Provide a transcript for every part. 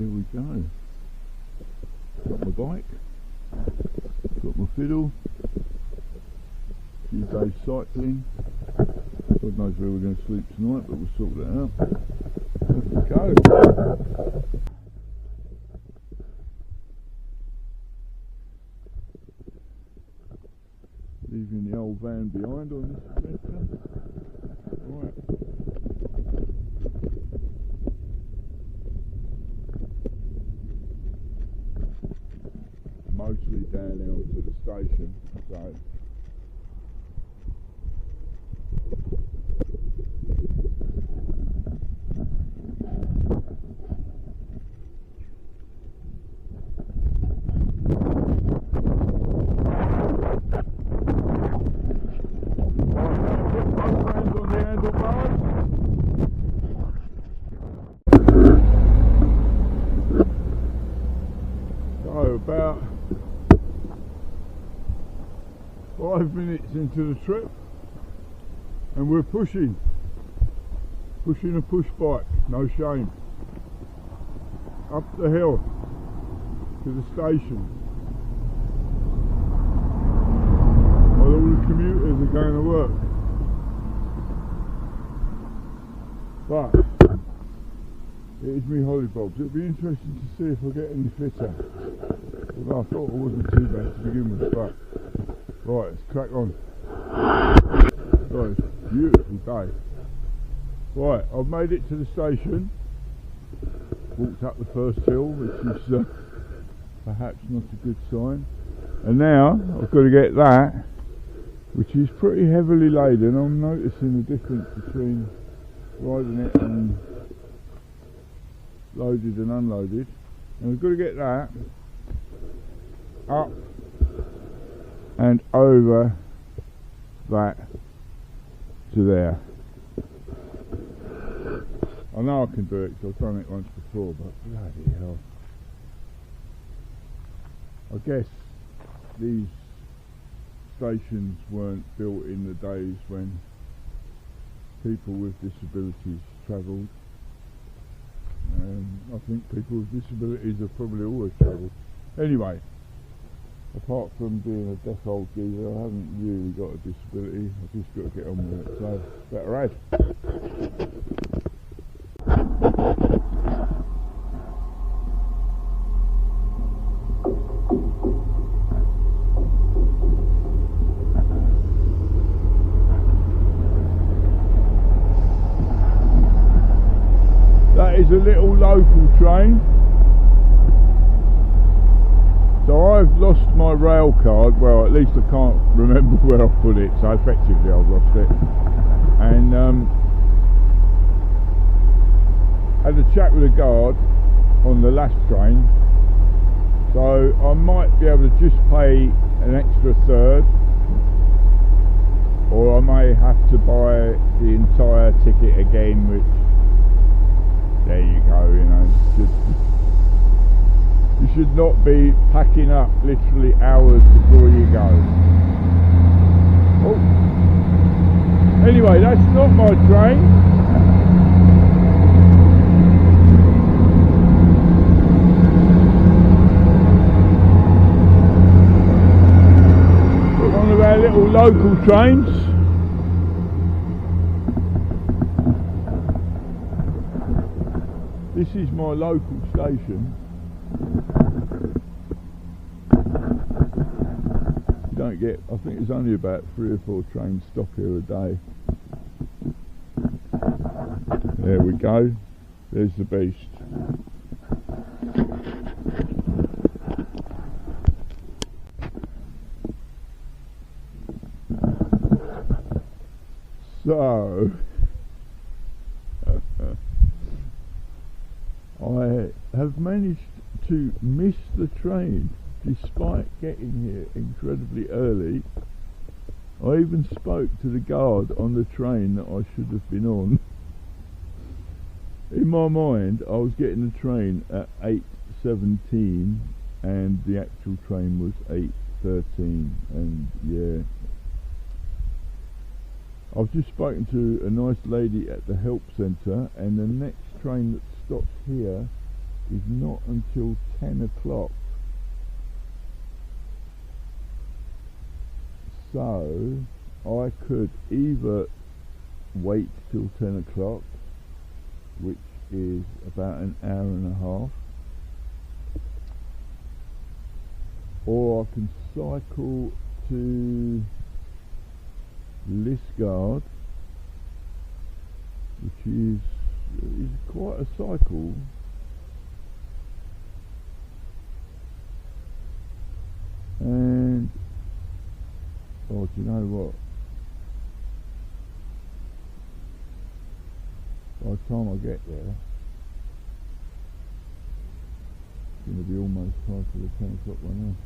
Here we go. Got my bike, got my fiddle, few days cycling. God knows where we're going to sleep tonight, but we'll sort that out. Let's go. Leaving the old van behind on this adventure. Right. Mostly down there to the station, so about 5 minutes into the trip and we're pushing a push bike, no shame, up the hill to the station while all the commuters are going to work. But it is me hollybobs. It'll be interesting to see if I get any fitter. Although I thought it wasn't too bad to begin with, but right, let's crack on. Right, it's a beautiful day. Right, I've made it to the station. Walked up the first hill, which is perhaps not a good sign. And now I've got to get that, which is pretty heavily laden. I'm noticing the difference between riding it and loaded and unloaded, and we've got to get that up and over that to there. I know I can do it because I've done it once before, but bloody hell. I guess these stations weren't built in the days when people with disabilities travelled. I think people with disabilities have probably always travelled. Anyway, apart from being a deaf old geezer, I haven't really got a disability. I've just got to get on with it, so better add. A little local train. So I've lost my rail card. Well, at least I can't remember where I put it, so effectively I've lost it. And had a chat with a guard on the last train, so I might be able to just pay an extra third, or I may have to buy the entire ticket again, which, there you go, you know, you should not be packing up literally hours before you go. Oh, anyway, that's not my train. But one of our little local trains. This is my local station. You don't get, I think there's only about 3 or 4 trains stop here a day. There we go. There's the beast. So I have managed to miss the train despite getting here incredibly early. I even spoke to the guard on the train that I should have been on. In my mind I was getting the train at 8:17 and the actual train was 8:13, and yeah. I've just spoken to a nice lady at the help centre, and the next train that stops here is not until 10 o'clock. So I could either wait till 10 o'clock, which is about an hour and a half, or I can cycle to Lisgard, which is quite a cycle. And oh, do you know what? By the time I get there, it's going to be almost time for the 10 o'clock one now.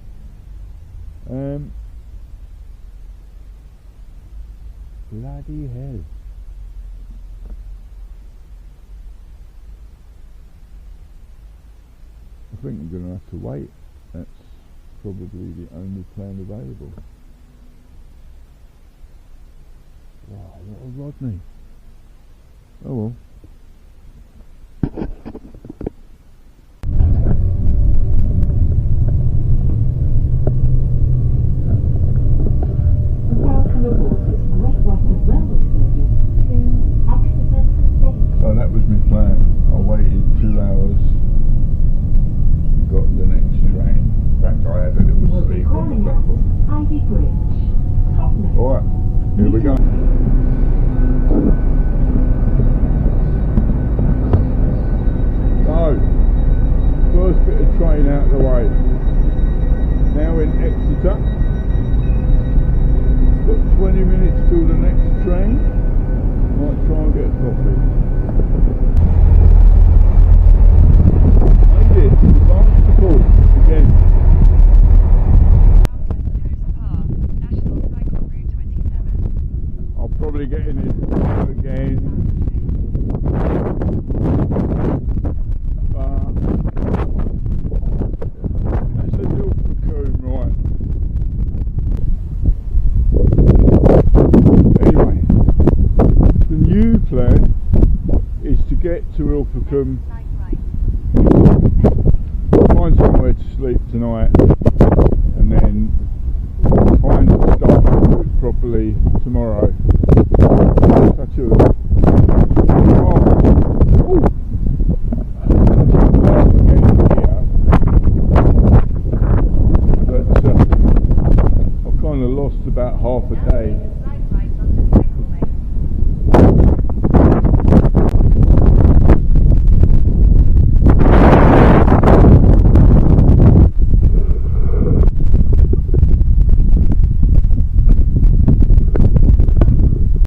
Bloody hell. I think I'm going to have to wait. That's probably the only plan available. Wow, what a Rodney. Oh well. So that was my plan. I waited 2 hours and got the next train. In fact, I had a little sleep on the platform. Alright, here we go. So, first bit of train out of the way. Now in Exeter. Got 20 minutes till the next train. Might try and get a coffee. Made it to the Barnstaple again. I'll probably get in it again. That's a Ilfracombe, right. Anyway, the new plan is to get to Ilfracombe, find somewhere to sleep tonight, and then find the stuff properly tomorrow. Touch it. But I've kind of lost about half